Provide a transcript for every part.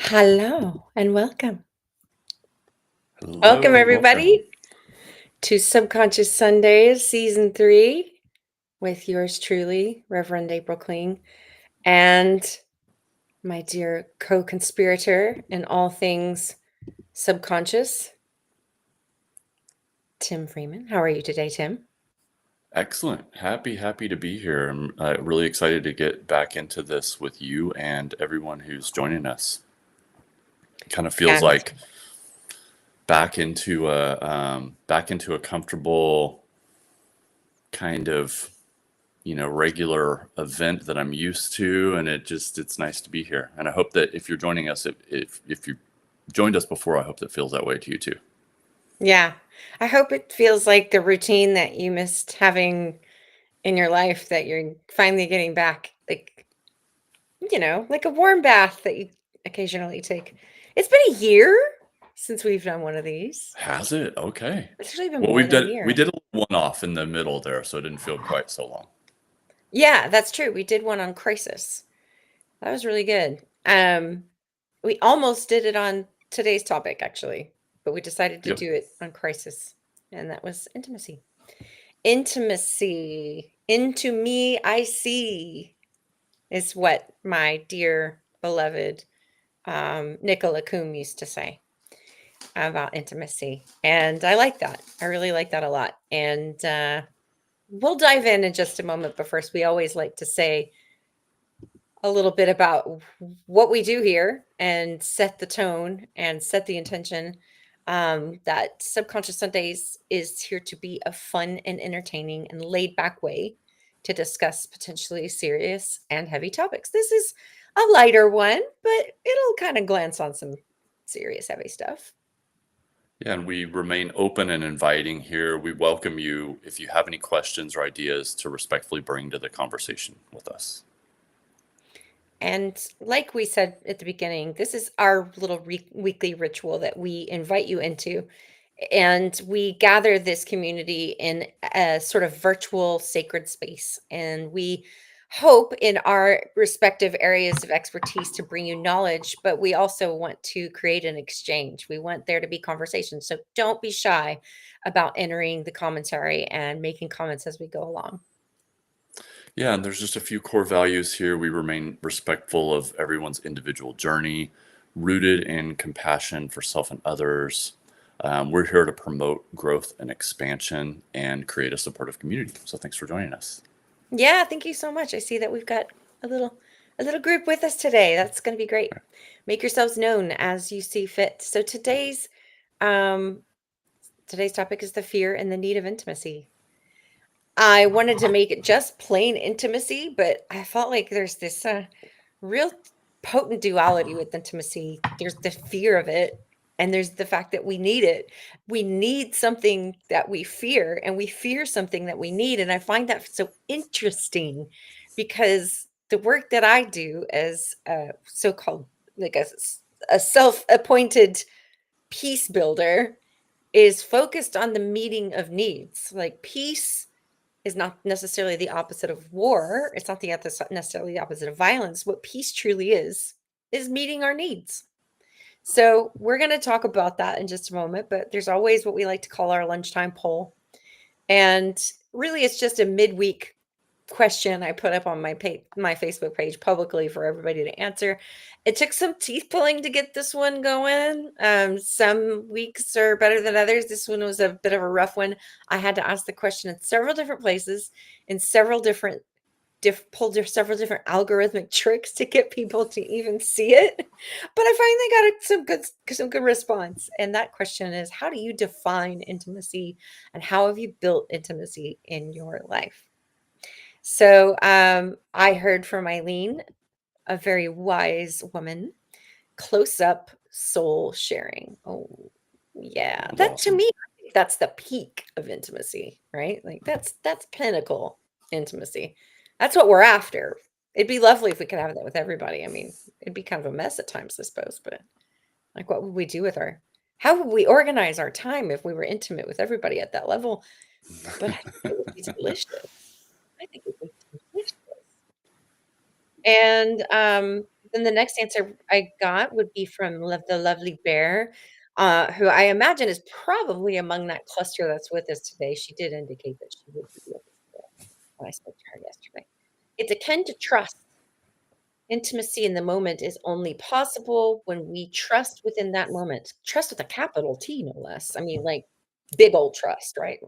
Hello and welcome. Hello, Welcome, everybody, to Subconscious Sundays, Season 3, with yours truly, Reverend April Kling, and my dear co-conspirator in all things subconscious, Tim Freeman. How are you today, Tim? Excellent. Happy to be here. I'm really excited to get back into this with you and everyone who's joining us. It kind of feels And like back into a comfortable kind of regular event that I'm used to, and it's nice to be here. And I hope that if you're joining us, if you joined us before, I hope that feels that way to you too. yeah, I hope it feels like the routine that you missed having in your life that you're finally getting back, like a warm bath that you occasionally take. It's been a year since we've done one of these. Has it? Okay. It's actually been Well, more than a we year. did a one-off in the middle there, so it didn't feel quite so long. Yeah, that's true. We did one on crisis. That was really good. We almost did it on today's topic, actually, but we decided to Yep. do it on crisis, and that was intimacy. Intimacy. Into me, I see, is what my dear beloved Nicola Coombe used to say about intimacy. And I like that. I really like that a lot. And we'll dive in just a moment. But first, we always like to say a little bit about what we do here and set the tone and set the intention. That Subconscious Sundays is here to be a fun and entertaining and laid back way to discuss potentially serious and heavy topics. This is a lighter one, but it'll kind of glance on some serious, heavy stuff. Yeah, and we remain open and inviting here. We welcome you if you have any questions or ideas to respectfully bring to the conversation with us. And like we said at the beginning, this is our little weekly ritual that we invite you into. And we gather this community in a sort of virtual sacred space. And we hope in our respective areas of expertise to bring you knowledge, but we also want to create an exchange. We want there to be conversation. So don't be shy about entering the commentary and making comments as we go along. Yeah, and there's just a few core values here. We remain respectful of everyone's individual journey, rooted in compassion for self and others. We're here to promote growth and expansion and create a supportive community. So thanks for joining us. Yeah, thank you so much. I see that we've got a little group with us today. That's going to be great. Make yourselves known as you see fit. So um today's topic is the fear and the need of intimacy. I wanted to make it just plain intimacy, but I felt like there's this real potent duality with intimacy. There's the fear of it, and there's the fact that we need it. We need something that we fear, and we fear something that we need. And I find that so interesting because the work that I do as a so-called like a self-appointed peace builder is focused on the meeting of needs. Like peace is not necessarily the opposite of war. It's not necessarily the opposite of violence. What peace truly is meeting our needs. So we're going to talk about that in just a moment, but there's always what we like to call our lunchtime poll. And really, it's just a midweek question I put up on my Facebook page publicly for everybody to answer. It took some teeth pulling to get this one going. Some weeks are better than others. This one was a bit of a rough one. I had to ask the question in several different places, in several different pulled several different algorithmic tricks to get people to even see it. But I finally got some good response. And that question is, how do you define intimacy, and how have you built intimacy in your life? So I heard from Eileen, a very wise woman, close up soul sharing. Oh, yeah. That was That to awesome. me, I think that's the peak of intimacy, right? Like that's pinnacle intimacy. That's what we're after. It'd be lovely if we could have that with everybody. I mean, it'd be kind of a mess at times, I suppose, but like what would we do with how would we organize our time if we were intimate with everybody at that level? But I think it would be delicious. I think it would be delicious. And, then the next answer I got would be from the lovely Bear, who I imagine is probably among that cluster that's with us today. She did indicate that she would be with us today when I spoke to her yesterday. It's akin to trust. Intimacy in the moment is only possible when we trust within that moment. Trust with a capital T, no less. I mean, like, big old trust, right?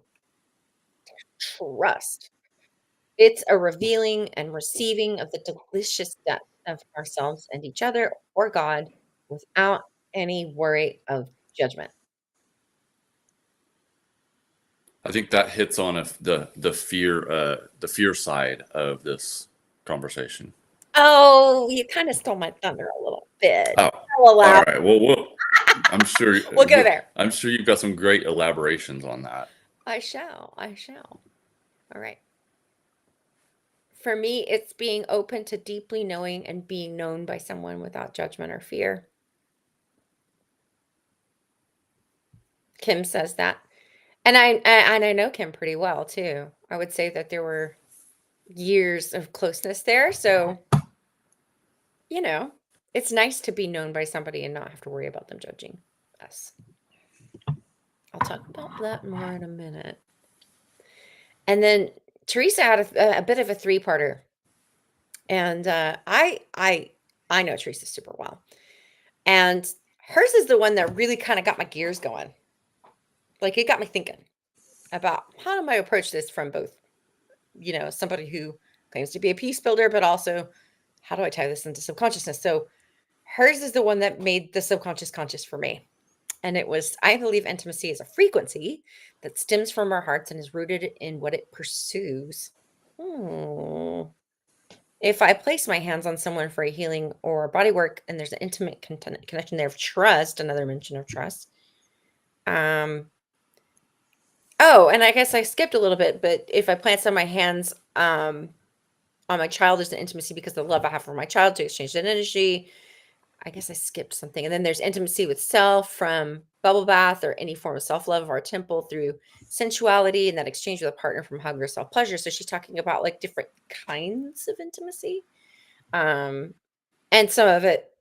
Trust. It's a revealing and receiving of the delicious depth of ourselves and each other or God without any worry of judgment. I think that hits on the fear side of this conversation. Oh, you kind of stole my thunder a little bit. Oh, I'll all allow. right. Well, I'm sure We'll go there. I'm sure you've got some great elaborations on that. I shall. I shall. All right. For me, it's being open to deeply knowing and being known by someone without judgment or fear. Kim says that. And I know Kim pretty well too. I would say that there were years of closeness there. So, you know, it's nice to be known by somebody and not have to worry about them judging us. I'll talk about that more in a minute. And then Teresa had a bit of a three-parter. And I know Teresa super well. And hers is the one that really kind of got my gears going. Like it got me thinking about how do I approach this from both, somebody who claims to be a peace builder, but also how do I tie this into subconsciousness? So hers is the one that made the subconscious conscious for me. And it was, I believe intimacy is a frequency that stems from our hearts and is rooted in what it pursues. If I place my hands on someone for a healing or body work and there's an intimate connection there of trust, another mention of trust. Oh, and I guess I skipped a little bit, but if I plant some of my hands on my child, there's an intimacy because the love I have for my child to exchange that energy. I guess I skipped something. And then there's intimacy with self from bubble bath or any form of self-love or temple through sensuality and that exchange with a partner from hug or self-pleasure. So she's talking about like different kinds of intimacy. And some of it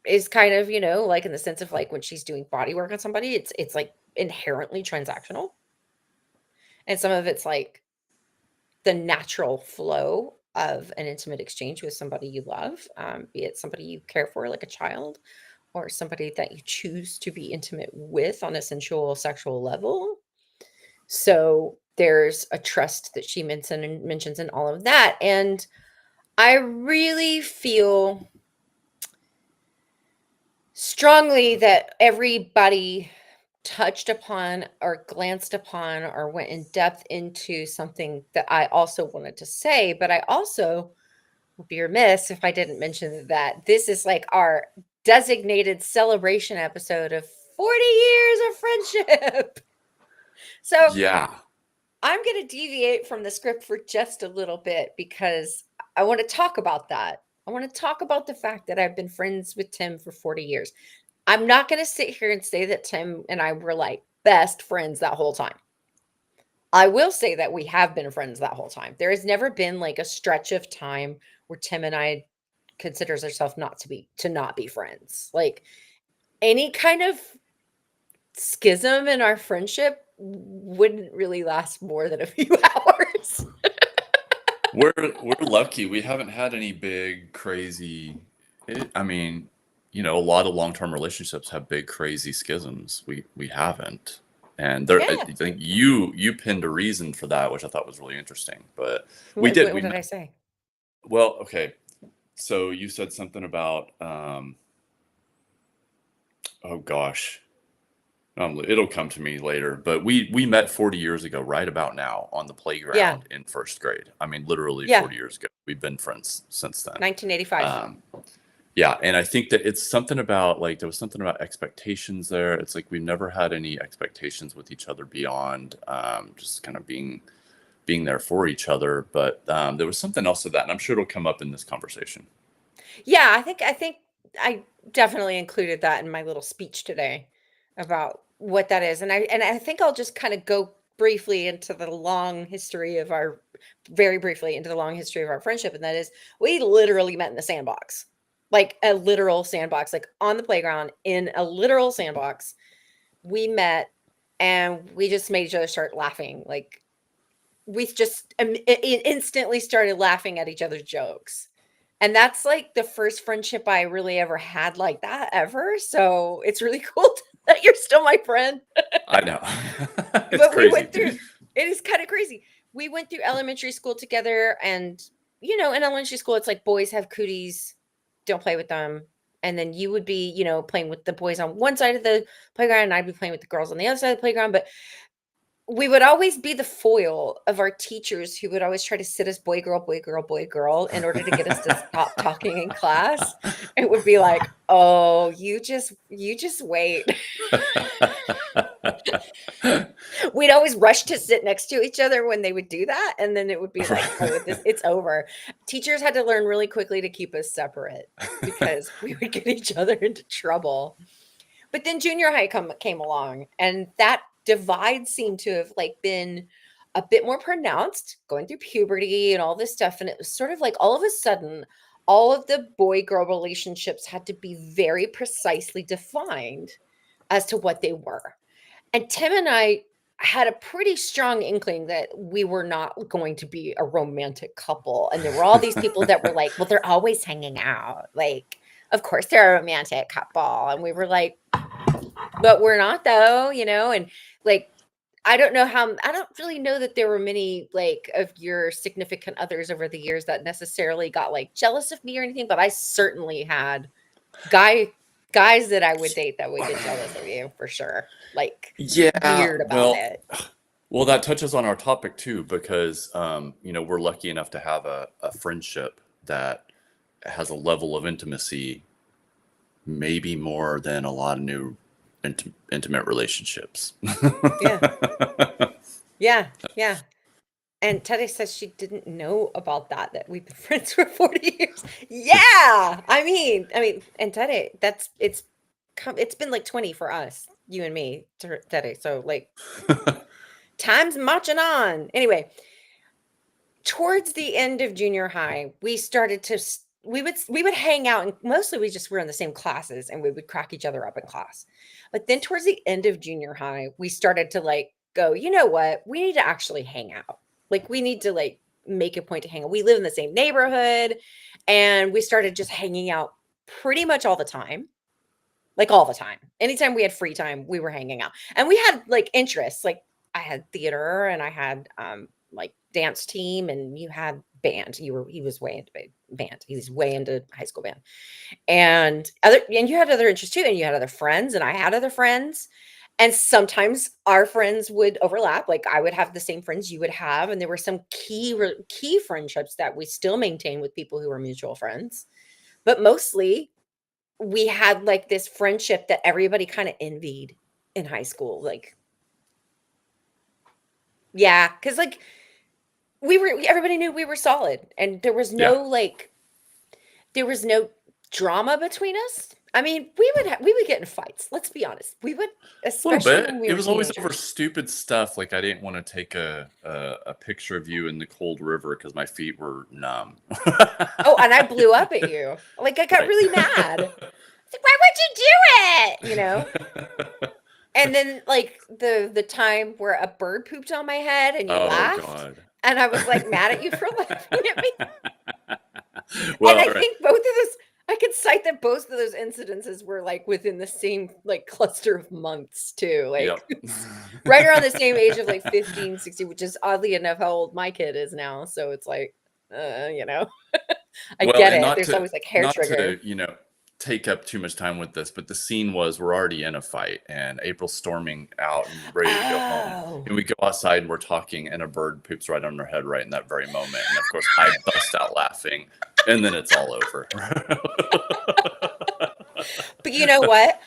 is kind of, like in the sense of like when she's doing body work on somebody, it's like inherently transactional. And some of it's like the natural flow of an intimate exchange with somebody you love, be it somebody you care for like a child or somebody that you choose to be intimate with on a sensual sexual level. So there's a trust that she mentions in all of that. And I really feel strongly that everybody touched upon or glanced upon or went in depth into something that I also wanted to say, but I also would be remiss if I didn't mention that this is like our designated celebration episode of 40 years of friendship. So Yeah. I'm going to deviate from the script for just a little bit because I want to talk about that. I want to talk about the fact that I've been friends with Tim for 40 years. I'm not going to sit here and say that Tim and I were like best friends that whole time. I will say that we have been friends that whole time. There has never been like a stretch of time where Tim and I considers ourselves to not be friends. Like any kind of schism in our friendship wouldn't really last more than a few hours. We're lucky. We haven't had any big crazy. I mean, a lot of long-term relationships have big crazy schisms. We haven't, and I Yeah. think you pinned a reason for that, which I thought was really interesting. But we What did. did I say? Well, okay. So you said something about, oh gosh, it'll come to me later. But we met 40 years ago, right about now, on the Yeah. playground in first grade. I mean, literally Yeah. 40 years ago. We've been friends since then. 1985. Yeah, and I think that it's something about like there was something about expectations there. It's like we've never had any expectations with each other beyond just kind of being there for each other. But there was something else to that, and I'm sure it'll come up in this conversation. Yeah, I think I definitely included that in my little speech today about what that is. And I think I'll just kind of go briefly into the long history of our very briefly into the long history of our friendship. And that is we literally met in the sandbox. Like a literal sandbox, like on the playground in a literal sandbox. We met and we just made each other start laughing. Like we just instantly started laughing at each other's jokes. And that's like the first friendship I really ever had like that ever. So it's really cool that you're still my friend. I know. It's But we crazy. went through it is kind of crazy. We went through elementary school together and in elementary school it's like boys have cooties, don't play with them. And then you would be, playing with the boys on one side of the playground and I'd be playing with the girls on the other side of the playground. But we would always be the foil of our teachers who would always try to sit us boy, girl, boy, girl, boy, girl in order to get us to stop talking in class. It would be like, "Oh, you just wait." We'd always rush to sit next to each other when they would do that, and then it would be like, "Oh, it's over." Teachers had to learn really quickly to keep us separate because we would get each other into trouble. But then junior high came along, and that divide seemed to have like been a bit more pronounced, going through puberty and all this stuff. And it was sort of like all of a sudden, all of the boy girl relationships had to be very precisely defined as to what they were. And Tim and I had a pretty strong inkling that we were not going to be a romantic couple. And there were all these people that were like, well, they're always hanging out. Like, of course they're a romantic couple. And we were like, but we're not though, and like I don't really know that there were many like of your significant others over the years that necessarily got like jealous of me or anything, but I certainly had guys that I would date that would get jealous of you for sure. Like Yeah, weird about well, it. that touches on our topic too, because we're lucky enough to have a friendship that has a level of intimacy, maybe more than a lot of new intimate relationships. Yeah. Yeah. Yeah. And Teddy says she didn't know about that we've been friends for 40 years. Yeah. I mean, and Teddy, it's been like 20 for us, you and me, Teddy. So like time's marching on. Anyway, towards the end of junior high, we started to we would hang out and mostly we just were in the same classes and we would crack each other up in class. But then towards the end of junior high, we started to like go, you know what? We need to actually hang out. Like we need to like make a point to hang out. We live in the same neighborhood and we started just hanging out pretty much all the time. Like all the time. Anytime we had free time, we were hanging out. And we had like interests. Like I had theater and I had like dance team and you had band. He was way into band. He was way into high school band. And you had other interests too and you had other friends and I had other friends. And sometimes our friends would overlap. Like I would have the same friends you would have and there were some key friendships that we still maintain with people who were mutual friends. But mostly we had like this friendship that everybody kind of envied in high school. Like, yeah, because like everybody knew we were solid and Yeah, there was no drama between us. I mean, we would get in fights. Let's be honest. We would, a little especially when bit. we It were was always over teenagers. stupid stuff. Like I didn't want to take a picture of you in the cold river because my feet were numb. Oh, and I blew up at you. Like I got Right. really mad. It's like, why would you do it? And then like the time where a bird pooped on my head and you Oh laughed, God. and I was like mad at you for laughing at me. And Well, I all right. think both of those I could cite that both of those incidences were like within the same like cluster of months too. Like Yep. right around the same age of like 15, 16, which is oddly enough how old my kid is now. So it's like, you know, I Well, get and it. There's always like hair not to, trigger. take up too much time with this, but the scene was we're already in a fight and April's storming out and ready to go home. Oh. And we go outside and we're talking and a bird poops right on her head right in that very moment. And of course I bust out laughing and then it's all over. But you know what?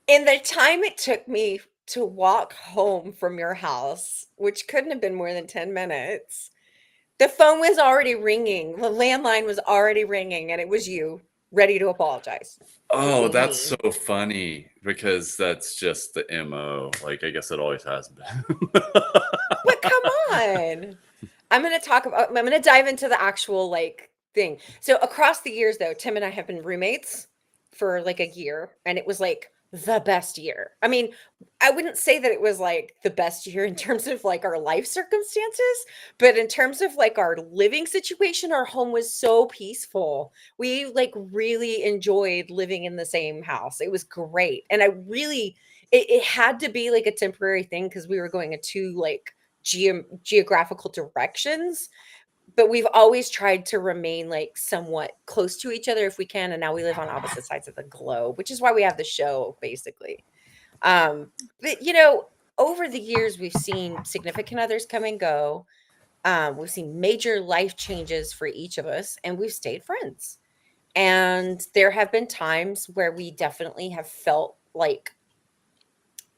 In the time it took me to walk home from your house, which couldn't have been more than 10 minutes, the phone was already ringing. The landline was already ringing, and it was you ready to apologize. It Oh, was that's me. so funny because that's just the MO. Like, I guess it always has been. But come on. I'm gonna dive into the actual like thing. So across the years though, Tim and I have been roommates for like a year, and it was like the best year. I mean, I wouldn't say that it was like the best year in terms of like our life circumstances, but in terms of like our living situation, our home was so peaceful. We like really enjoyed living in the same house. It was great. And I really it had to be like a temporary thing because we were going in two like geographical directions, but we've always tried to remain like somewhat close to each other if we can, and now we live on opposite sides of the globe, which is why we have the show basically. But over the years we've seen significant others come and go. We've seen major life changes for each of us, and we've stayed friends. And there have been times where we definitely have felt like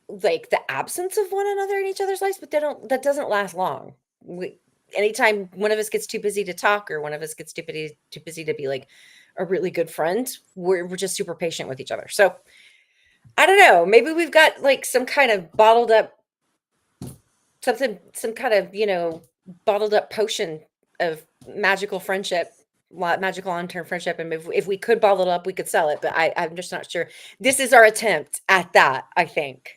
the absence of one another in each other's lives, but that doesn't last long. Anytime one of us gets too busy to talk or one of us gets too busy to be like a really good friend, we're just super patient with each other. So I don't know, maybe we've got like some kind of bottled up some kind of bottled up potion of magical friendship, magical long-term friendship, and if we could bottle it up we could sell it, but I'm just not sure. This is our attempt at that, I think.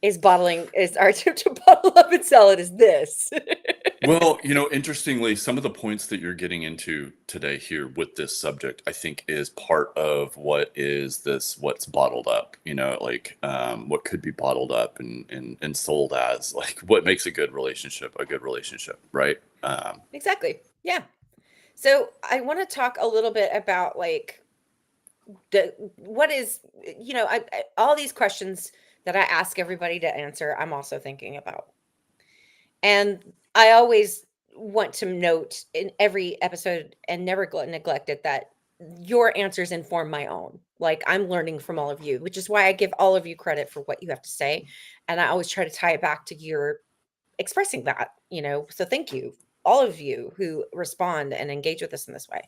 Is our attempt to bottle up and sell it is this. Well, interestingly, some of the points that you're getting into today here with this subject, I think is part of what's bottled up, like what could be bottled up and sold as like what makes a good relationship, right? Exactly, yeah. So I want to talk a little bit about like the what is all these questions that I ask everybody to answer, I'm also thinking about. And I always want to note in every episode and never neglect it that your answers inform my own. Like I'm learning from all of you, which is why I give all of you credit for what you have to say. And I always try to tie it back to your expressing that. So thank you, all of you who respond and engage with us in this way.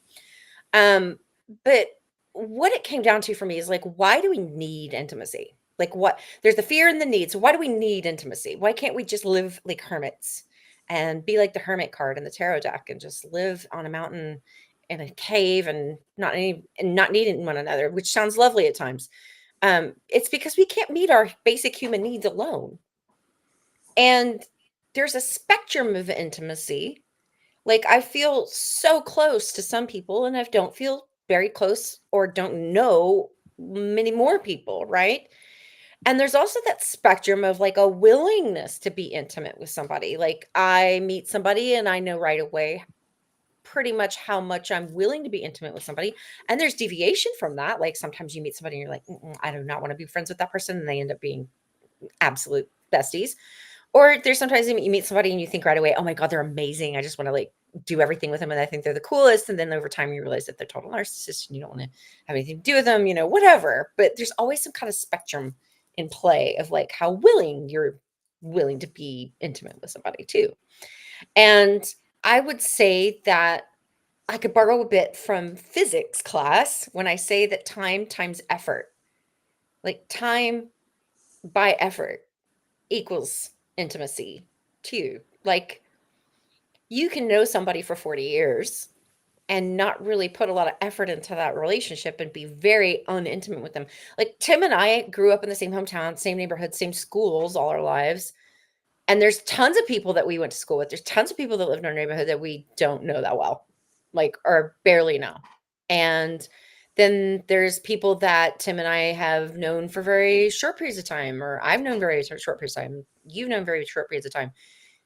Um, but what it came down to for me is like, why do we need intimacy? Like, what there's the fear and the need. So, why do we need intimacy? Why can't we just live like hermits and be like the hermit card in the tarot deck and just live on a mountain in a cave and not needing one another, which sounds lovely at times. It's because we can't meet our basic human needs alone. And there's a spectrum of intimacy. Like, I feel so close to some people, and I don't feel very close or don't know many more people, right? And there's also that spectrum of like a willingness to be intimate with somebody. Like, I meet somebody and I know right away pretty much how much I'm willing to be intimate with somebody. And there's deviation from that. Like, sometimes you meet somebody and you're like, I do not want to be friends with that person. And they end up being absolute besties. Or there's sometimes you meet somebody and you think right away, oh my God, they're amazing. I just want to like do everything with them. And I think they're the coolest. And then over time you realize that they're total narcissists and you don't want to have anything to do with them, whatever. But there's always some kind of spectrum in play of like how you're willing to be intimate with somebody too. And I would say that I could borrow a bit from physics class when I say that time times effort, like time by effort equals intimacy too. Like you can know somebody for 40 years and not really put a lot of effort into that relationship and be very unintimate with them. Like Tim and I grew up in the same hometown, same neighborhood, same schools all our lives. And there's tons of people that we went to school with. There's tons of people that live in our neighborhood that we don't know that well, like, or barely know. And then there's people that Tim and I have known for very short periods of time, or I've known very short periods of time. You've known very short periods of time.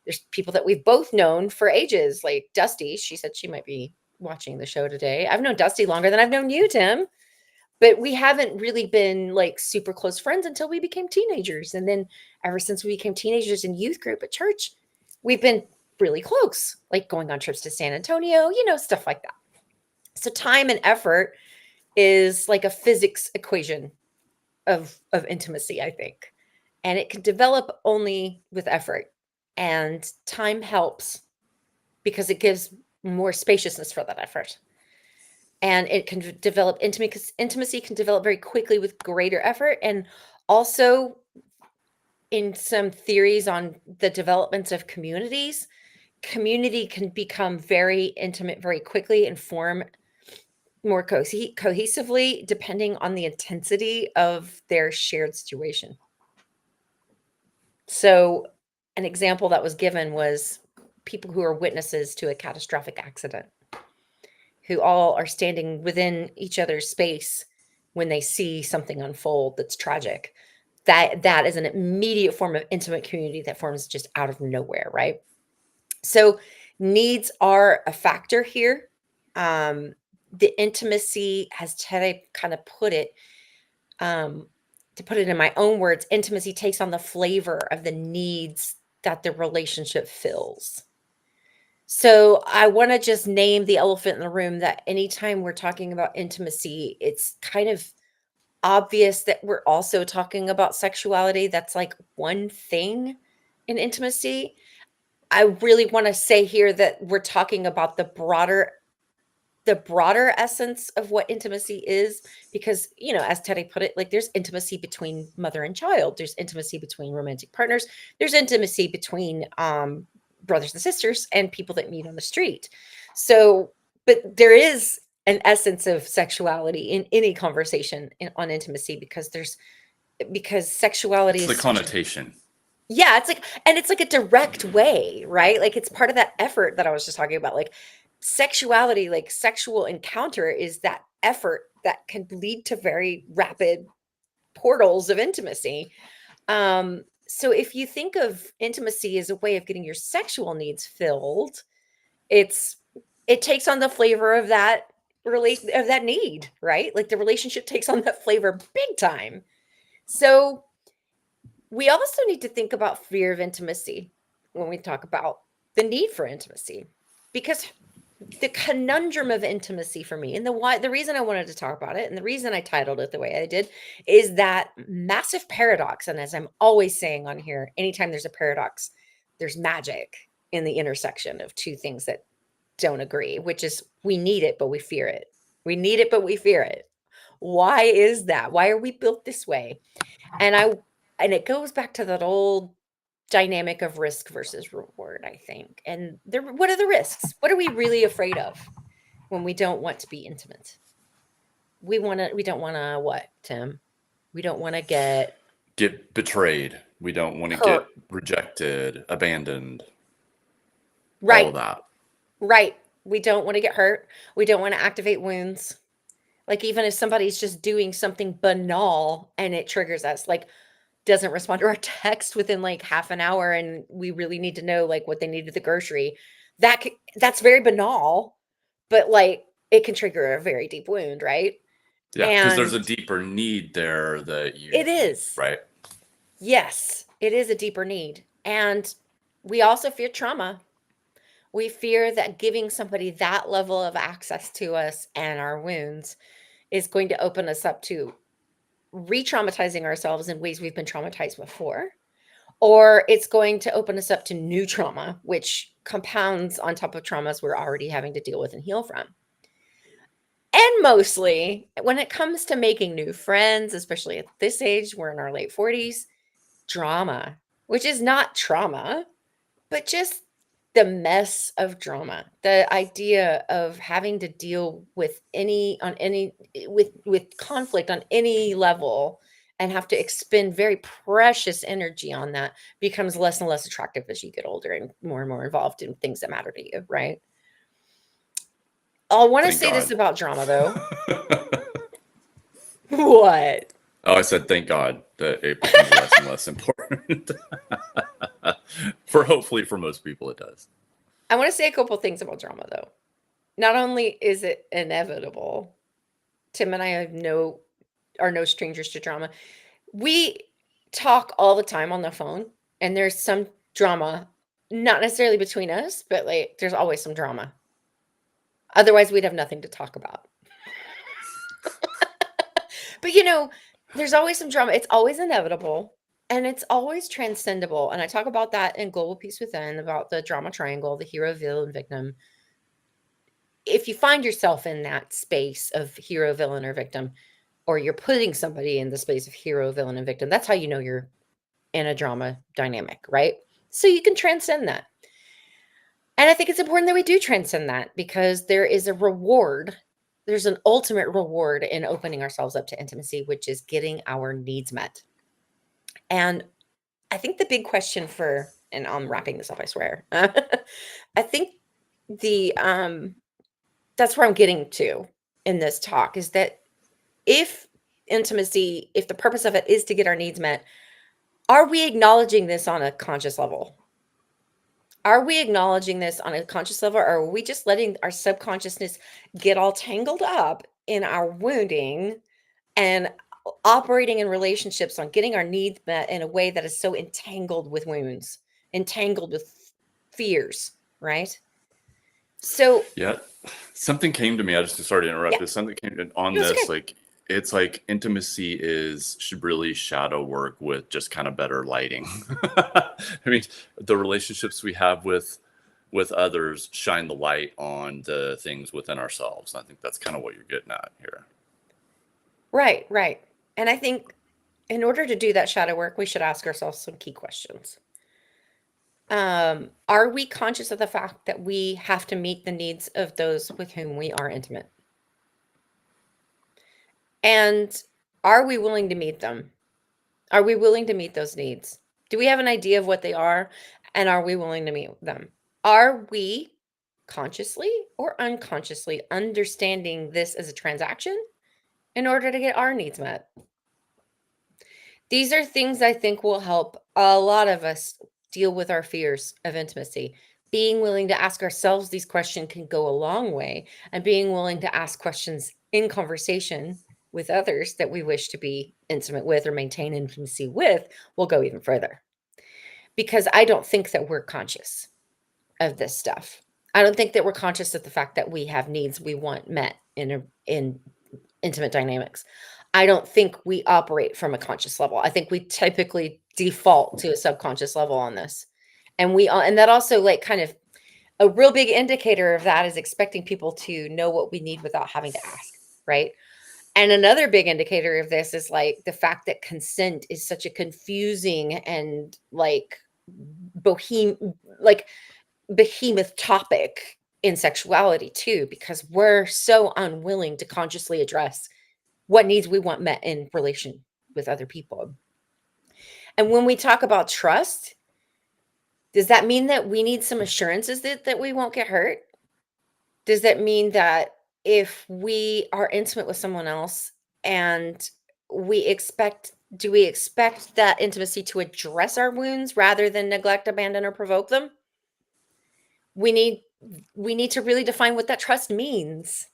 There's people that we've both known for ages, like Dusty. She said she might be watching the show today. I've known Dusty longer than I've known you, Tim. But we haven't really been like super close friends until we became teenagers. And then ever since we became teenagers in youth group at church, we've been really close, like going on trips to San Antonio, stuff like that. So time and effort is like a physics equation of intimacy, I think. And it can develop only with effort. And time helps because it gives more spaciousness for that effort. And it can develop intimacy can develop very quickly with greater effort. And also in some theories on the developments of communities, community can become very intimate very quickly and form more cohesively depending on the intensity of their shared situation. So an example that was given was people who are witnesses to a catastrophic accident, who all are standing within each other's space when they see something unfold that's tragic. That is an immediate form of intimate community that forms just out of nowhere, right? So needs are a factor here. The intimacy, as Ted kind of put it, to put it in my own words, intimacy takes on the flavor of the needs that the relationship fills. So I want to just name the elephant in the room that anytime we're talking about intimacy, it's kind of obvious that we're also talking about sexuality. That's like one thing in intimacy. I really want to say here that we're talking about the broader essence of what intimacy is, because as Teddy put it, like there's intimacy between mother and child, there's intimacy between romantic partners, there's intimacy between brothers and sisters and people that meet on the street. So but there is an essence of sexuality in any conversation on intimacy, because sexuality It's is the such a connotation. yeah, it's like a direct way, right? Like it's part of that effort that I was just talking about. Like sexuality, like sexual encounter is that effort that can lead to very rapid portals of intimacy. So if you think of intimacy as a way of getting your sexual needs filled, it's it takes on the flavor of that of that need, right? Like the relationship takes on that flavor big time. So we also need to think about fear of intimacy when we talk about the need for intimacy, because the conundrum of intimacy for me, and the reason I wanted to talk about it and the reason I titled it the way I did, is that massive paradox. And as I'm always saying on here, anytime there's a paradox, there's magic in the intersection of two things that don't agree, which is we need it, but we fear it. We need it, but we fear it. Why is that? Why are we built this way? And it goes back to that old dynamic of risk versus reward, I think. And what are the risks? What are we really afraid of when we don't want to be intimate? We don't want to what, Tim? We don't want to Get betrayed. We don't want to get hurt. rejected, abandoned, all of Right. that. Right. We don't want to get hurt. We don't want to activate wounds. Like even if somebody's just doing something banal and it triggers us, like doesn't respond to our text within like half an hour and we really need to know like what they need at the grocery, that's very banal, but like it can trigger a very deep wound, right? Yeah, because there's And a deeper need there that it is. right? Yes, it is a deeper need. And we also fear trauma. We fear that giving somebody that level of access to us and our wounds is going to open us up to re-traumatizing ourselves in ways we've been traumatized before, or it's going to open us up to new trauma, which compounds on top of traumas we're already having to deal with and heal from. And mostly when it comes to making new friends, especially at this age, we're in our late 40s, drama, which is not trauma, but just the mess of drama, the idea of having to deal with with conflict on any level and have to expend very precious energy on that becomes less and less attractive as you get older and more involved in things that matter to you, right? I want to Thank say this God. about drama though. What? Oh, I said thank God that it becomes less and less important. Hopefully for most people it does. I want to say a couple things about drama though. not only is it inevitable, Tim and I are no strangers to drama. We talk all the time on the phone, and there's some drama, not necessarily between us, but like there's always some drama. Otherwise, we'd have nothing to talk about. But there's always some drama. It's always inevitable and it's always transcendable. And I talk about that in Global Peace Within, about the drama triangle, the hero, villain, victim. If you find yourself in that space of hero, villain, or victim, or you're putting somebody in the space of hero, villain, and victim, that's how you know you're in a drama dynamic, right? So you can transcend that. And I think it's important that we do transcend that because there is a reward. There's an ultimate reward in opening ourselves up to intimacy, which is getting our needs met. And I think the big question and I'm wrapping this up, I swear. I think the that's where I'm getting to in this talk is that if if the purpose of it is to get our needs met, are we acknowledging this on a conscious level? Are we acknowledging this on a conscious level, or are we just letting our subconsciousness get all tangled up in our wounding and operating in relationships on getting our needs met in a way that is so entangled with wounds, entangled with fears, right? So, Yeah. Something came to me. I just sorry to interrupt yeah, this. Something came on it's this. okay. Like, it's like intimacy should really shadow work with just kind of better lighting. I mean, the relationships we have with others shine the light on the things within ourselves. I think that's kind of what you're getting at here. Right, right. And I think in order to do that shadow work, we should ask ourselves some key questions. Are we conscious of the fact that we have to meet the needs of those with whom we are intimate? And are we willing to meet them? Are we willing to meet those needs? Do we have an idea of what they are? And are we willing to meet them? Are we consciously or unconsciously understanding this as a transaction in order to get our needs met? These are things I think will help a lot of us deal with our fears of intimacy. Being willing to ask ourselves these questions can go a long way, and being willing to ask questions in conversation with others that we wish to be intimate with or maintain intimacy with will go even further. Because I don't think that we're conscious of this stuff. I don't think that we're conscious of the fact that we have needs we want met in intimate dynamics. I don't think we operate from a conscious level. I think we typically default to a subconscious level on this. And that also like kind of a real big indicator of that is expecting people to know what we need without having to ask, right? And another big indicator of this is like the fact that consent is such a confusing and like bohem like behemoth topic in sexuality too, because we're so unwilling to consciously address what needs we want met in relation with other people. And when we talk about trust, does that mean that we need some assurances that we won't get hurt? Does that mean that if we are intimate with someone else and do we expect that intimacy to address our wounds rather than neglect, abandon, or provoke them? We need we need to really define what that trust means.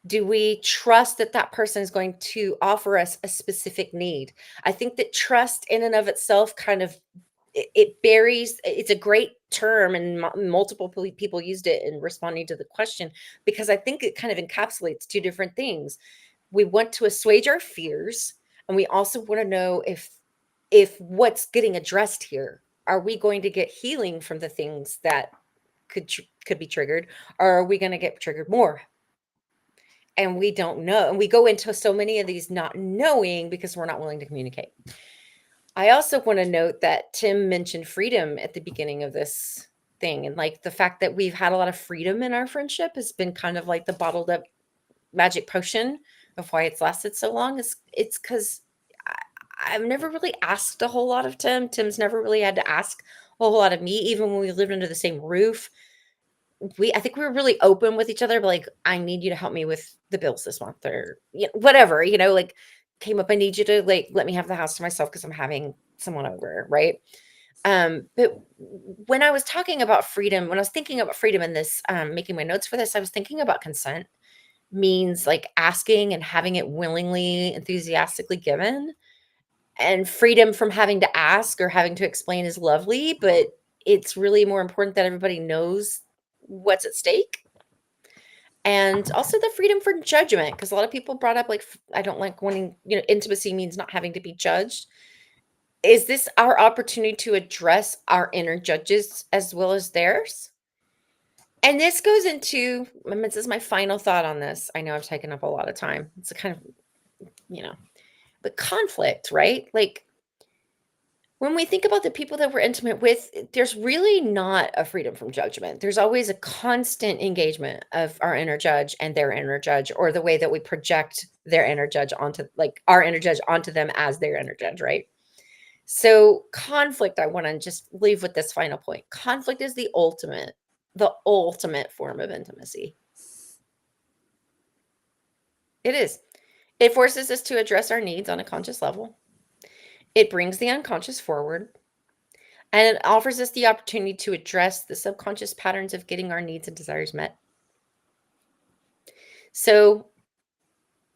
Do we trust that that person is going to offer us a specific need? I think that trust in and of itself kind of it buries it's a great term and multiple people used it in responding to the question because I think it kind of encapsulates two different things. We want to assuage our fears and we also want to know if what's getting addressed here, are we going to get healing from the things that could be triggered, or are we going to get triggered more? And we don't know. And we go into so many of these not knowing because we're not willing to communicate. I also want to note that Tim mentioned freedom at the beginning of this thing. And like the fact that we've had a lot of freedom in our friendship has been kind of like the bottled up magic potion of why it's lasted so long. It's because I've never really asked a whole lot of Tim. Tim's never really had to ask a whole lot of me, even when we lived under the same roof. I think we were really open with each other, but like, I need you to help me with the bills this month or whatever, like came up, I need you to like let me have the house to myself because I'm having someone over, right? But when I was talking about freedom, when I was thinking about freedom in this, making my notes for this, I was thinking about consent means like asking and having it willingly, enthusiastically given. And freedom from having to ask or having to explain is lovely, but it's really more important that everybody knows what's at stake. And also the freedom for judgment, because a lot of people brought up like, I don't like wanting, intimacy means not having to be judged. Is this our opportunity to address our inner judges as well as theirs? And this goes into, this is my final thought on this. I know I've taken up a lot of time. It's a kind of, but conflict, right? Like when we think about the people that we're intimate with, there's really not a freedom from judgment. There's always a constant engagement of our inner judge and their inner judge, or the way that we project their inner judge onto, like our inner judge onto them as their inner judge, right? So conflict, I want to just leave with this final point. Conflict is the ultimate form of intimacy. It is. It forces us to address our needs on a conscious level. It brings the unconscious forward, and it offers us the opportunity to address the subconscious patterns of getting our needs and desires met. So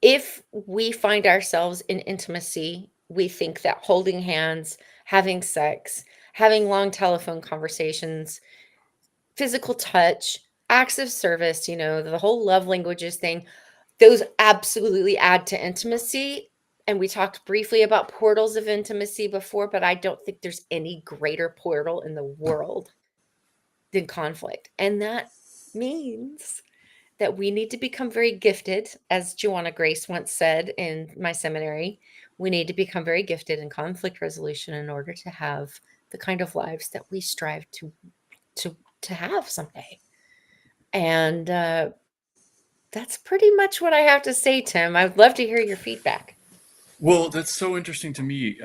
if we find ourselves in intimacy, we think that holding hands, having sex, having long telephone conversations, physical touch, acts of service, the whole love languages thing, those absolutely add to intimacy. And we talked briefly about portals of intimacy before, but I don't think there's any greater portal in the world than conflict. And that means that we need to become very gifted, as Joanna Grace once said in my seminary. We need to become very gifted in conflict resolution in order to have the kind of lives that we strive to have someday. And that's pretty much what I have to say, Tim. I would love to hear your feedback. Well, that's so interesting to me.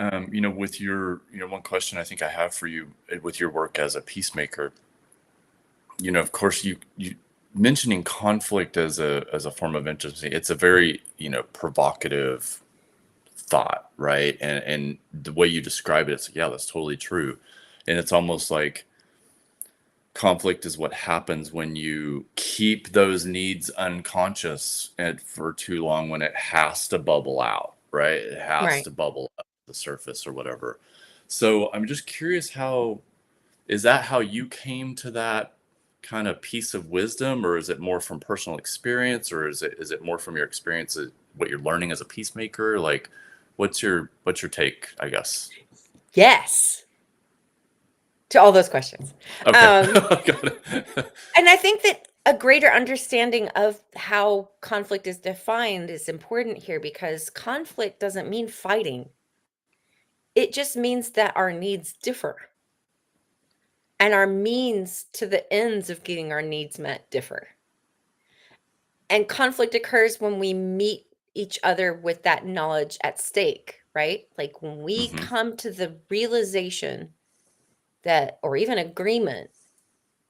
With your, one question I think I have for you with your work as a peacemaker. Of course, you mentioning conflict as a form of intimacy. It's a very, provocative thought, right? And the way you describe it, it's like, yeah, that's totally true. And it's almost like conflict is what happens when you keep those needs unconscious and for too long, when it has to bubble out, right? It has Right. to bubble up the surface or whatever. So I'm just curious, is that how you came to that kind of piece of wisdom, or is it more from personal experience, or is it more from your experience, what you're learning as a peacemaker? Like, what's your take, I guess? Yes, to all those questions. Okay. Um, Got it. and I think that a greater understanding of how conflict is defined is important here, because conflict doesn't mean fighting. It just means that our needs differ and our means to the ends of getting our needs met differ. And conflict occurs when we meet each other with that knowledge at stake, right? Like when we Hmm. come to the realization that, or even agreement,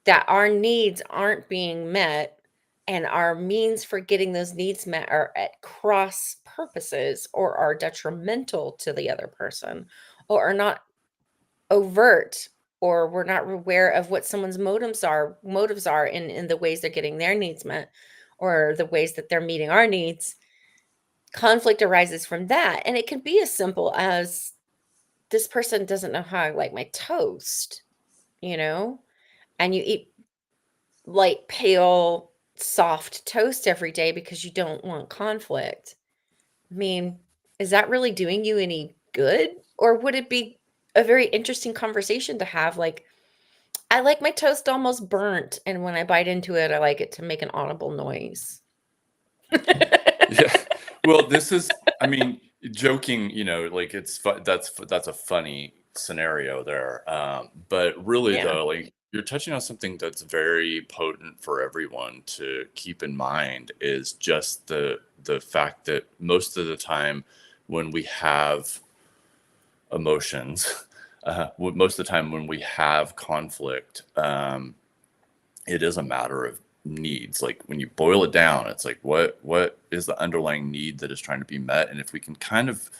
that our needs aren't being met and our means for getting those needs met are at cross purposes, or are detrimental to the other person, or are not overt, or we're not aware of what someone's motives are in the ways they're getting their needs met, or the ways that they're meeting our needs. Conflict arises from that, and it can be as simple as, this person doesn't know how I like my toast, you know and you eat light, pale, soft toast every day because you don't want conflict. I mean, is that really doing you any good? Or would it be a very interesting conversation to have? Like, I like my toast almost burnt, and when I bite into it, I like it to make an audible noise. Yeah. Well, I mean, joking, like that's a funny scenario there. But really Yeah. though, like you're touching on something that's very potent for everyone to keep in mind, is just the fact that most of the time when we have emotions, most of the time when we have conflict, it is a matter of needs. Like when you boil it down, it's like what is the underlying need that is trying to be met? And if we can kind of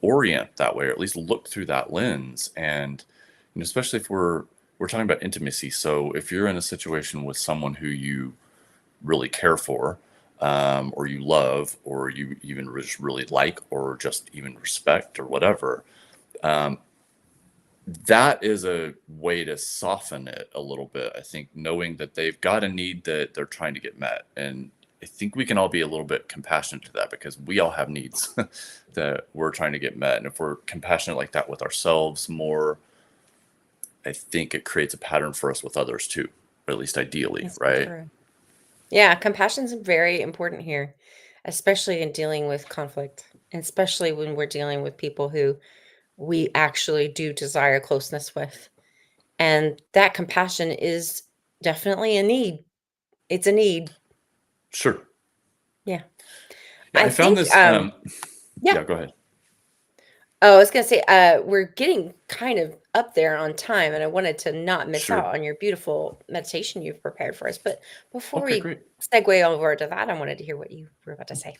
orient that way, or at least look through that lens, and and especially if we're talking about intimacy. So if you're in a situation with someone who you really care for, or you love, or you even just really like, or just even respect, or whatever, that is a way to soften it a little bit. I think knowing that they've got a need that they're trying to get met. And I think we can all be a little bit compassionate to that, because we all have needs that we're trying to get met. And if we're compassionate like that with ourselves more, I think it creates a pattern for us with others too, or at least ideally, That's so right? true. Yeah, compassion's very important here, especially in dealing with conflict, and especially when we're dealing with people who we actually do desire closeness with. And that compassion is definitely a need. It's a need. Sure. Yeah. Yeah, I I found think, this. yeah. Yeah, go ahead. Oh, I was gonna say, we're getting kind of up there on time, and I wanted to not miss out Sure. on your beautiful meditation you've prepared for us. But before Okay, we great. segue over to that, I wanted to hear what you were about to say.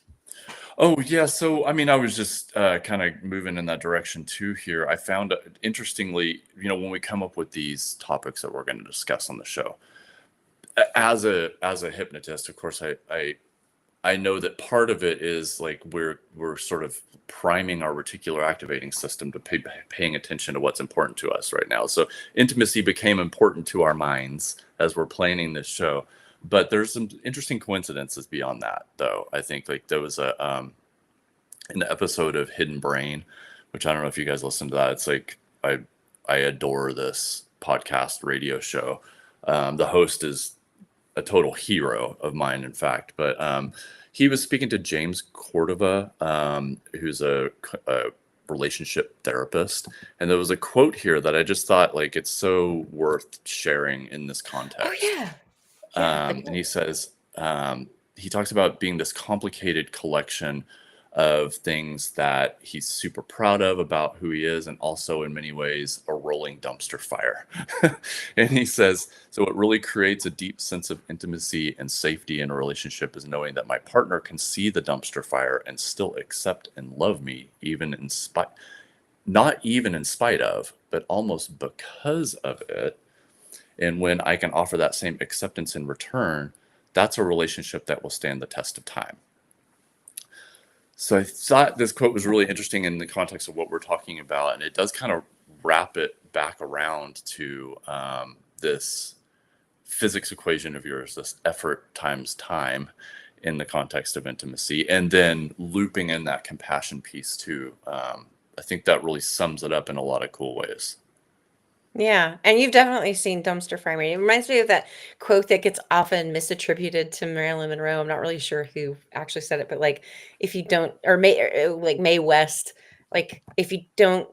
Oh, yeah. So, I mean, I was just kind of moving in that direction too here. I found, interestingly, when we come up with these topics that we're going to discuss on the show, as a hypnotist, of course, I know that part of it is like we're sort of priming our reticular activating system to paying attention to what's important to us right now. So intimacy became important to our minds as we're planning this show. But there's some interesting coincidences beyond that, though. I think like there was a an episode of Hidden Brain, which I don't know if you guys listen to that. It's like I adore this podcast radio show. The host is a total hero of mine, in fact. But he was speaking to James Cordova, who's a relationship therapist, and there was a quote here that I just thought like it's so worth sharing in this Oh context. yeah, yeah. The And he quote. says, he talks about being this complicated collection of things that he's super proud of about who he is, and also in many ways a rolling dumpster fire. And he says, so what really creates a deep sense of intimacy and safety in a relationship is knowing that my partner can see the dumpster fire and still accept and love me, even in spite, not even in spite of, but almost because of it. And when I can offer that same acceptance in return, that's a relationship that will stand the test of time. So I thought this quote was really interesting in the context of what we're talking about. And it does kind of wrap it back around to this physics equation of yours, this effort times time in the context of intimacy, and then looping in that compassion piece too. I think that really sums it up in a lot of cool ways. Yeah, and you've definitely seen dumpster fire. It reminds me of that quote that gets often misattributed to Marilyn Monroe. I'm not really sure who actually said it, but like, if you don't, or May, like Mae West, like if you don't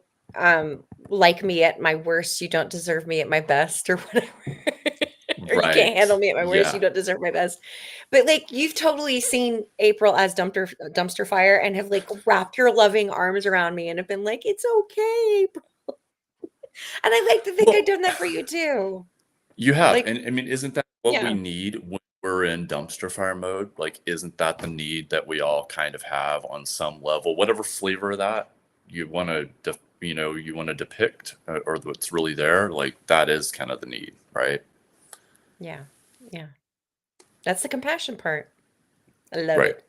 like me at my worst, you don't deserve me at my best, or whatever. Or you can't Right. handle me at my worst, you Yeah. don't deserve my best. But like, you've totally seen April as dumpster fire, and have like wrapped your loving arms around me and have been like, it's okay. And I like to think I've Well, done that for you too. you have. Like, And I mean, isn't that what we yeah. need when we're in dumpster fire mode? Like, isn't that the need that we all kind of have on some level, whatever flavor of that you want to, you want to depict, or what's really there? Like, that is kind of the need, right? Yeah. Yeah. That's the compassion part. I love Right. it.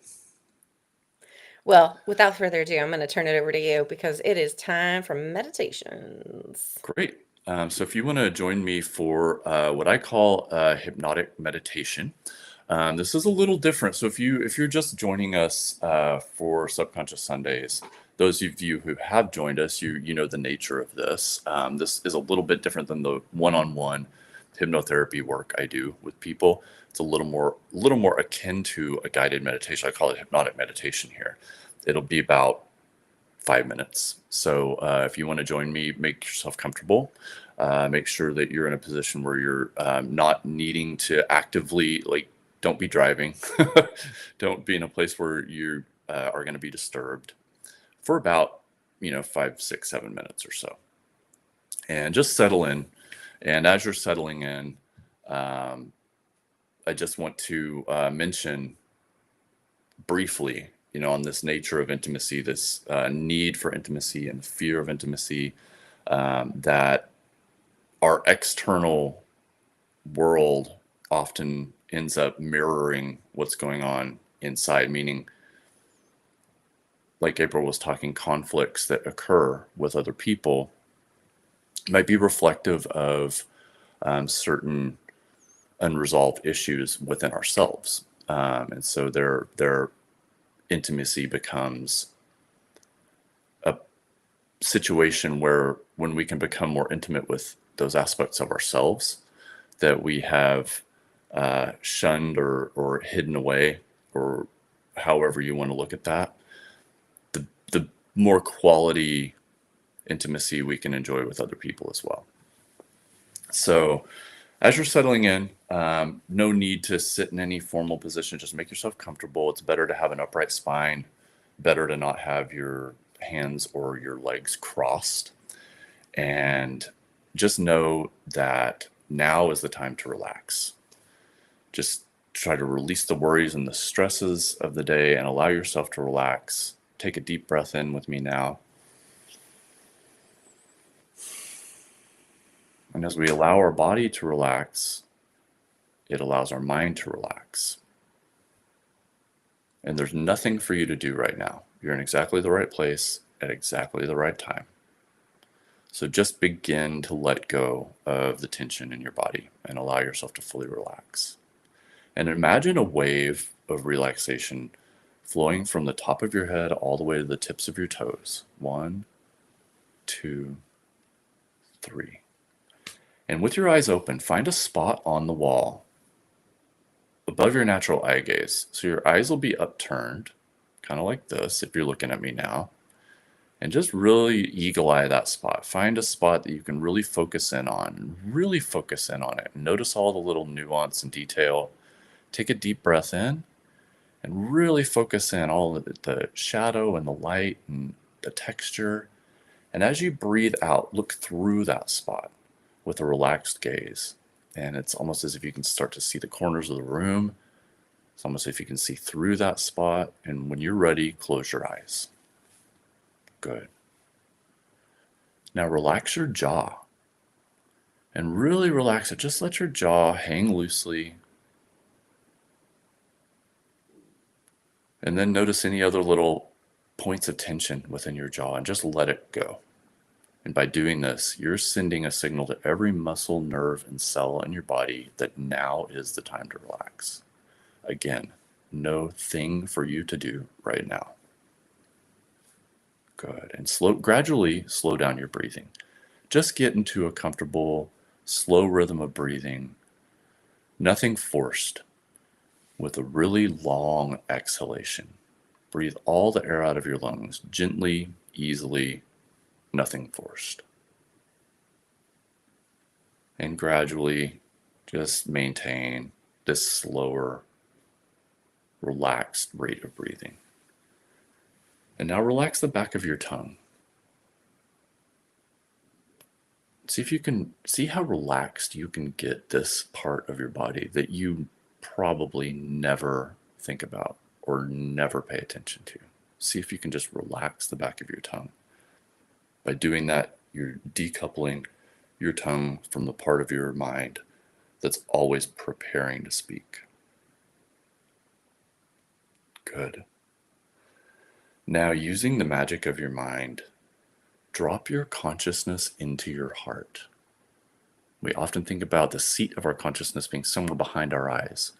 Well, without further ado, I'm going to turn it over to you because it is time for meditations. Great. So if you want to join me for what I call hypnotic meditation, this is a little different. So if you're just joining us for Subconscious Sundays, those of you who have joined us, you know the nature of this. This is a little bit different than the one-on-one hypnotherapy work I do with people. It's a little more akin to a guided meditation. I call it hypnotic meditation here. It'll be about 5 minutes. So if you want to join me, make yourself comfortable. Make sure that you're in a position where you're not needing to actively, like, don't be driving. Don't be in a place where you are going to be disturbed for about, 5, 6, 7 minutes or so. And just settle in. And as you're settling in, um, I just want to mention briefly, on this nature of intimacy, this need for intimacy and fear of intimacy, that our external world often ends up mirroring what's going on inside, meaning, like April was talking, conflicts that occur with other people might be reflective of certain unresolved issues within ourselves. And so their intimacy becomes a situation where, when we can become more intimate with those aspects of ourselves that we have shunned or hidden away, or however you want to look at that, the more quality intimacy we can enjoy with other people as well. So as you're settling in, no need to sit in any formal position. Just make yourself comfortable. It's better to have an upright spine, better to not have your hands or your legs crossed. And just know that now is the time to relax. Just try to release the worries and the stresses of the day and allow yourself to relax. Take a deep breath in with me now. And as we allow our body to relax, it allows our mind to relax. And there's nothing for you to do right now. You're in exactly the right place at exactly the right time. So just begin to let go of the tension in your body and allow yourself to fully relax. And imagine a wave of relaxation flowing from the top of your head all the way to the tips of your toes. 1, 2, 3. And with your eyes open, find a spot on the wall above your natural eye gaze. So your eyes will be upturned, kind of like this if you're looking at me now. And just really eagle eye that spot. Find a spot that you can really focus in on. Really focus in on it. Notice all the little nuance and detail. Take a deep breath in and really focus in all of the shadow and the light and the texture. And as you breathe out, look through that spot with a relaxed gaze. And it's almost as if you can start to see the corners of the room. It's almost as if you can see through that spot. And when you're ready, close your eyes. Good. Now relax your jaw. And really relax it. Just let your jaw hang loosely. And then notice any other little points of tension within your jaw and just let it go. And by doing this, you're sending a signal to every muscle, nerve, and cell in your body that now is the time to relax. Again, no thing for you to do right now. Good. And gradually slow down your breathing. Just get into a comfortable, slow rhythm of breathing. Nothing forced, with a really long exhalation. Breathe all the air out of your lungs, gently, easily, nothing forced. And gradually just maintain this slower, relaxed rate of breathing. And now relax the back of your tongue. See if you can see how relaxed you can get this part of your body that you probably never think about or never pay attention to. See if you can just relax the back of your tongue. By doing that, you're decoupling your tongue from the part of your mind that's always preparing to speak. Good. Now, using the magic of your mind, drop your consciousness into your heart. We often think about the seat of our consciousness being somewhere behind our eyes.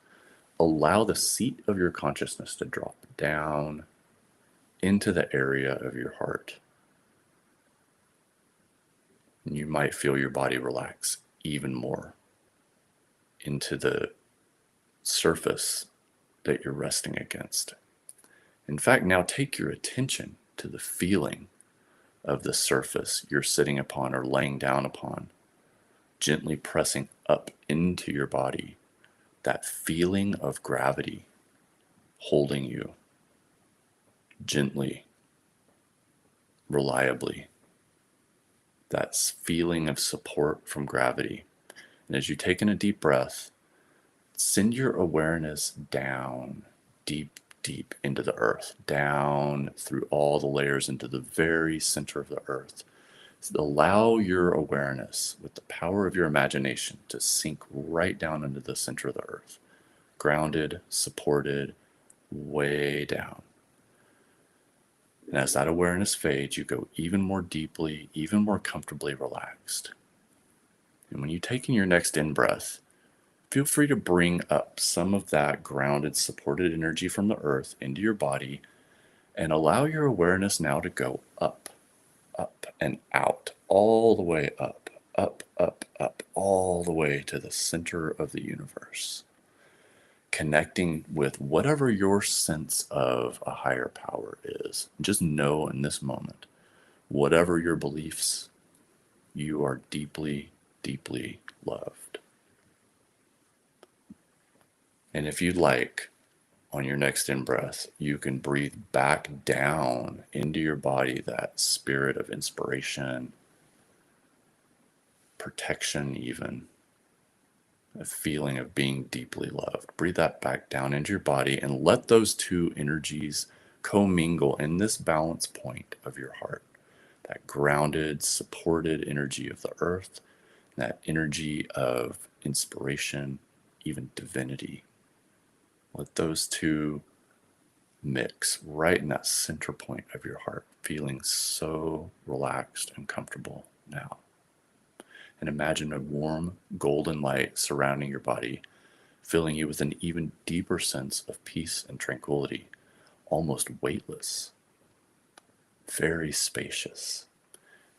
Allow the seat of your consciousness to drop down into the area of your heart. And you might feel your body relax even more into the surface that you're resting against. In fact, now take your attention to the feeling of the surface you're sitting upon or laying down upon, gently pressing up into your body, that feeling of gravity holding you gently, reliably, that feeling of support from gravity. And as you take in a deep breath, send your awareness down, deep into the earth, down through all the layers into the very center of the earth. Allow your awareness with the power of your imagination to sink right down into the center of the earth, grounded, supported, way down. And as that awareness fades, you go even more deeply, even more comfortably relaxed. And when you take in your next in-breath, feel free to bring up some of that grounded, supported energy from the earth into your body and allow your awareness now to go up, up, and out, all the way up, all the way to the center of the universe, connecting with whatever your sense of a higher power is. Just know in this moment, whatever your beliefs, you are deeply, deeply loved. And if you'd like, on your next in-breath, you can breathe back down into your body that spirit of inspiration, protection, even a feeling of being deeply loved. Breathe that back down into your body and let those two energies commingle in this balance point of your heart. That grounded, supported energy of the earth, that energy of inspiration, even divinity. Let those two mix right in that center point of your heart, feeling so relaxed and comfortable now. And imagine a warm golden light surrounding your body, filling you with an even deeper sense of peace and tranquility, almost weightless, very spacious.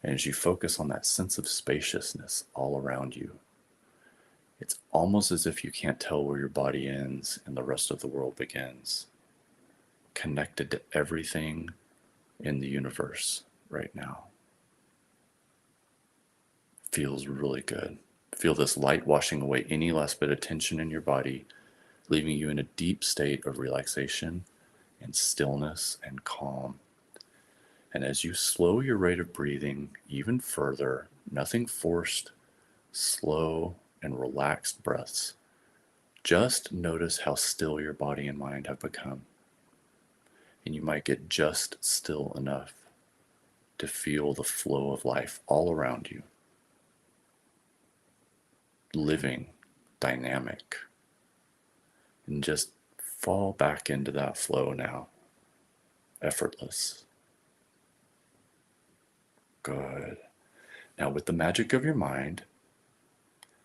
And as you focus on that sense of spaciousness all around you, it's almost as if you can't tell where your body ends and the rest of the world begins, connected to everything in the universe right now. Feels really good. Feel this light washing away any last bit of tension in your body, leaving you in a deep state of relaxation and stillness and calm. And as you slow your rate of breathing even further, nothing forced, slow and relaxed breaths, just notice how still your body and mind have become. And you might get just still enough to feel the flow of life all around you. Living, dynamic, and just fall back into that flow now, effortless. Good. Now, with the magic of your mind,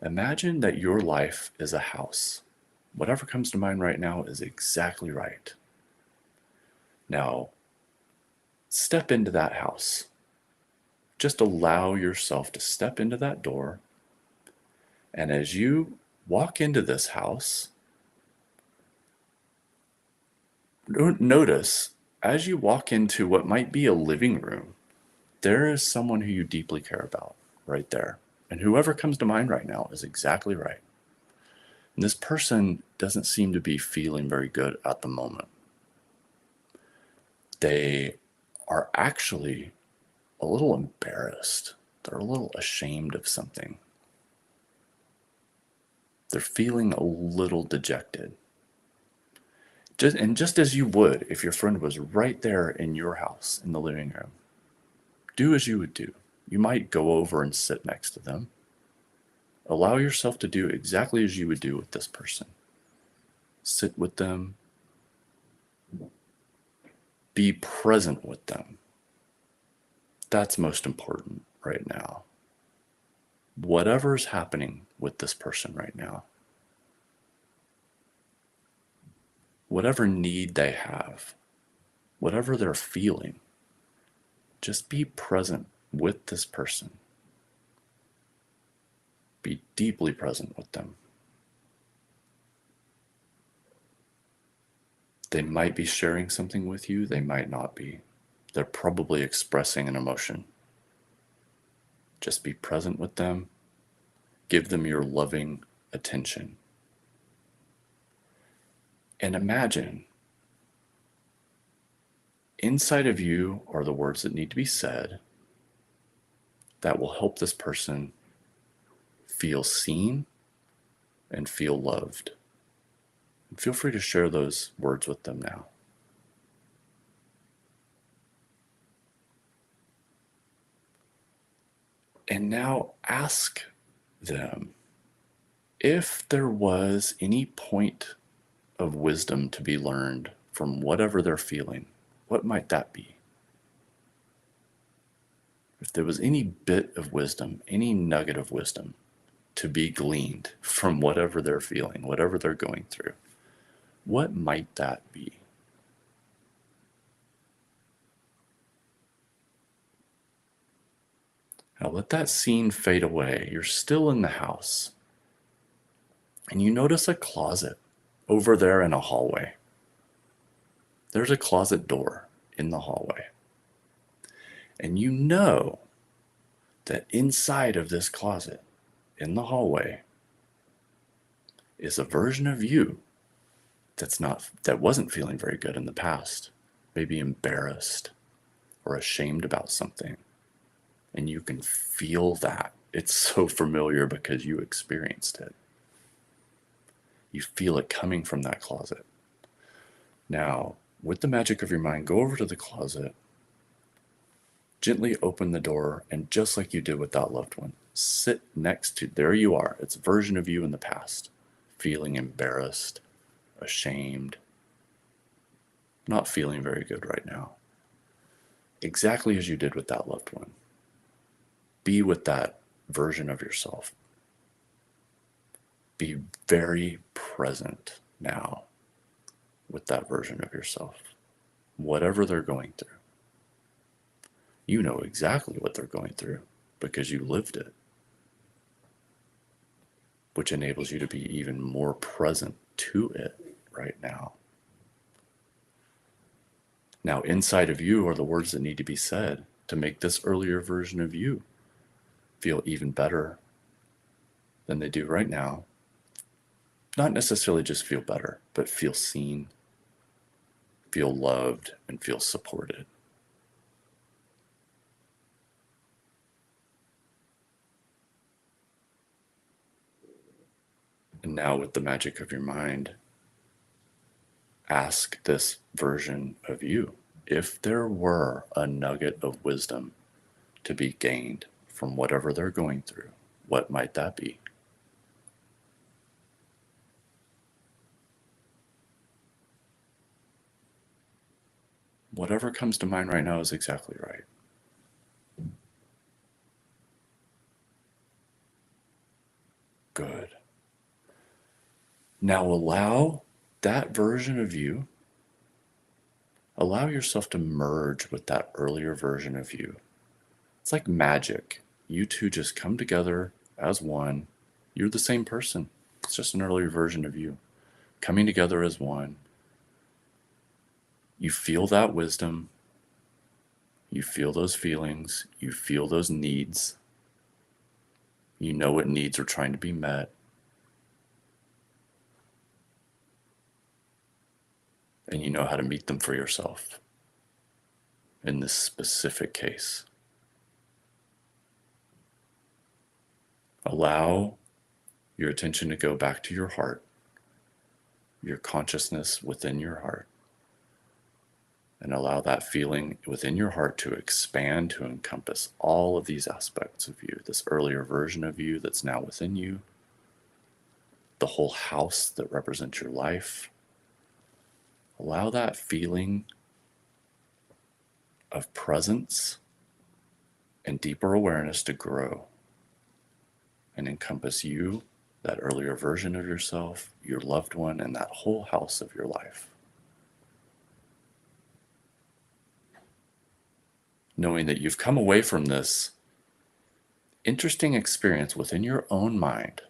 imagine that your life is a house. Whatever comes to mind right now is exactly right. Now, step into that house. Just allow yourself to step into that door. And as you walk into this house, notice as you walk into what might be a living room, there is someone who you deeply care about right there. And whoever comes to mind right now is exactly right. And this person doesn't seem to be feeling very good at the moment. They are actually a little embarrassed. They're a little ashamed of something. They're feeling a little dejected. Just as you would if your friend was right there in your house in the living room, do as you would do. You might go over and sit next to them. Allow yourself to do exactly as you would do with this person. Sit with them. Be present with them. That's most important right now. Whatever's happening with this person right now, whatever need they have, whatever they're feeling, just be present with this person. Be deeply present with them. They might be sharing something with you, they might not be. They're probably expressing an emotion. Just be present with them. Give them your loving attention. And imagine, inside of you are the words that need to be said that will help this person feel seen and feel loved. And feel free to share those words with them now. And now ask them if there was any point of wisdom to be learned from whatever they're feeling. What might that be? If there was any bit of wisdom, any nugget of wisdom to be gleaned from whatever they're feeling, whatever they're going through, what might that be? Now let that scene fade away. You're still in the house. And you notice a closet over there in a hallway. There's a closet door in the hallway. And you know that inside of this closet in the hallway is a version of you that wasn't feeling very good in the past, maybe embarrassed or ashamed about something. And you can feel that. It's so familiar because you experienced it. You feel it coming from that closet. Now, with the magic of your mind, go over to the closet, gently open the door, and just like you did with that loved one, sit next to, there you are. It's a version of you in the past, feeling embarrassed, ashamed, not feeling very good right now. Exactly as you did with that loved one. Be with that version of yourself. Be very present now with that version of yourself, whatever they're going through. You know exactly what they're going through because you lived it, which enables you to be even more present to it right now. Now, inside of you are the words that need to be said to make this earlier version of you feel even better than they do right now. Not necessarily just feel better, but feel seen, feel loved, and feel supported. And now, with the magic of your mind, ask this version of you if there were a nugget of wisdom to be gained from whatever they're going through, what might that be? Whatever comes to mind right now is exactly right. Good. Now allow that version of you, allow yourself to merge with that earlier version of you. It's like magic. You two just come together as one. You're the same person. It's just an earlier version of you coming together as one. You feel that wisdom. You feel those feelings. You feel those needs. You know what needs are trying to be met. And you know how to meet them for yourself in this specific case. Allow your attention to go back to your heart, your consciousness within your heart, and allow that feeling within your heart to expand to encompass all of these aspects of you, this earlier version of you that's now within you, the whole house that represents your life. Allow that feeling of presence and deeper awareness to grow and encompass you, that earlier version of yourself, your loved one, and that whole house of your life. Knowing that you've come away from this interesting experience within your own mind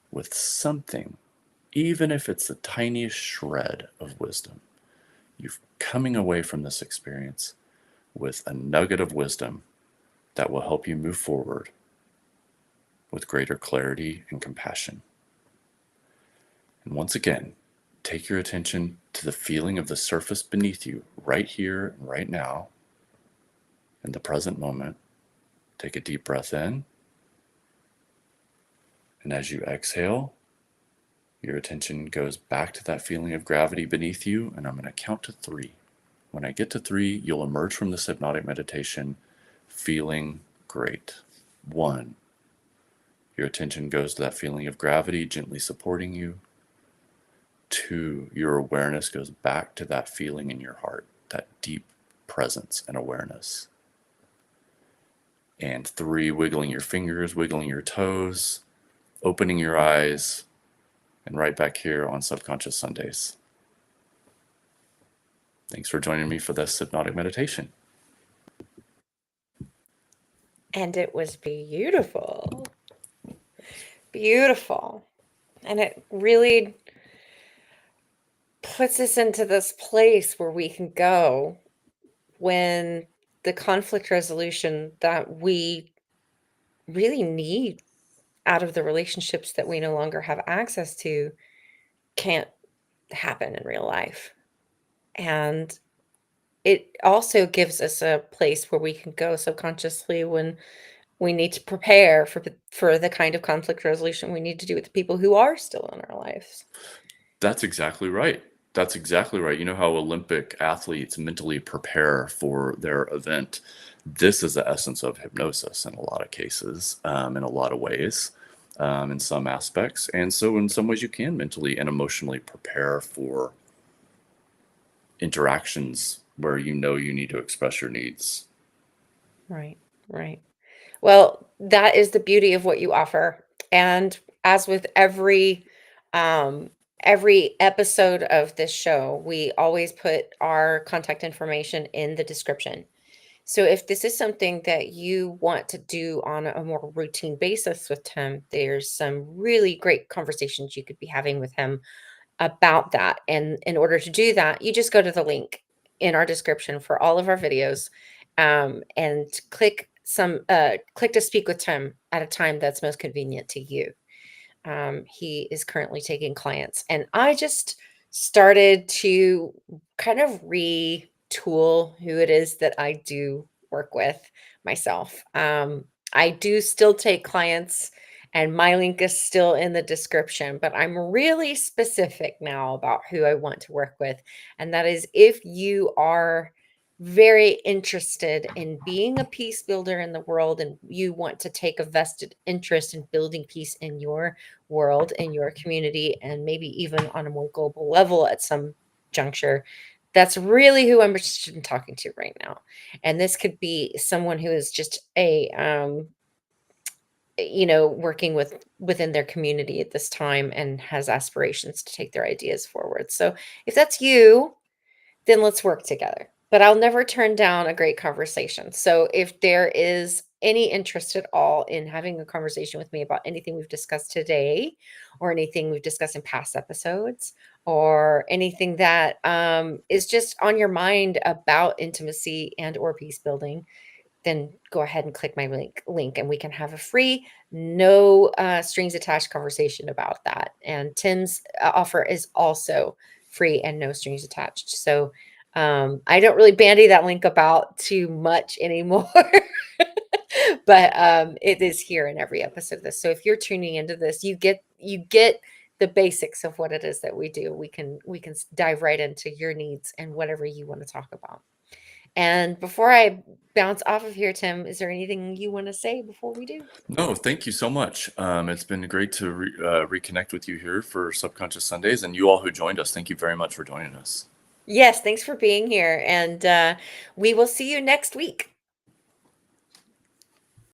with something, even if it's the tiniest shred of wisdom. You're coming away from this experience with a nugget of wisdom that will help you move forward with greater clarity and compassion. And once again, take your attention to the feeling of the surface beneath you right here and right now in the present moment. Take a deep breath in. And as you exhale, your attention goes back to that feeling of gravity beneath you, and I'm going to count to 3. When I get to 3, you'll emerge from this hypnotic meditation feeling great. 1, your attention goes to that feeling of gravity gently supporting you. 2, your awareness goes back to that feeling in your heart, that deep presence and awareness. And 3, wiggling your fingers, wiggling your toes, opening your eyes, and right back here on Subconscious Sundays. Thanks for joining me for this hypnotic meditation. And it was beautiful. Beautiful. And it really puts us into this place where we can go when the conflict resolution that we really need out of the relationships that we no longer have access to can't happen in real life. And it also gives us a place where we can go subconsciously when we need to prepare for the kind of conflict resolution we need to do with the people who are still in our lives. That's exactly right. That's exactly right. You know how Olympic athletes mentally prepare for their event? This is the essence of hypnosis in a lot of cases, in a lot of ways, in some aspects. And so, in some ways, you can mentally and emotionally prepare for interactions where you know you need to express your needs. Right, right. Well, that is the beauty of what you offer. And as with every episode of this show, we always put our contact information in the description. So if this is something that you want to do on a more routine basis with Tim, there's some really great conversations you could be having with him about that. And in order to do that, you just go to the link in our description for all of our videos, and click to speak with Tim at a time that's most convenient to you. He is currently taking clients, and I just started to kind of retool who it is that I do work with myself. I do still take clients, and my link is still in the description, but I'm really specific now about who I want to work with. And that is if you are very interested in being a peace builder in the world and you want to take a vested interest in building peace in your world, in your community, and maybe even on a more global level at some juncture, that's really who I'm interested in talking to right now. And this could be someone who is just working within their community at this time and has aspirations to take their ideas forward. So if that's you, then let's work together. But I'll never turn down a great conversation. So if there is any interest at all in having a conversation with me about anything we've discussed today, or anything we've discussed in past episodes, or anything that is just on your mind about intimacy and or peace building, then go ahead and click my link and we can have a free, no strings attached conversation about that. And Tim's offer is also free and no strings attached. So I don't really bandy that link about too much anymore. But it is here in every episode of this. So if you're tuning into this, you get the basics of what it is that we do. We can dive right into your needs and whatever you want to talk about. And before I bounce off of here, Tim, is there anything you want to say before we do? No, thank you so much. It's been great to reconnect with you here for Subconscious Sundays, and you all who joined us. Thank you very much for joining us. Yes, thanks for being here. And we will see you next week.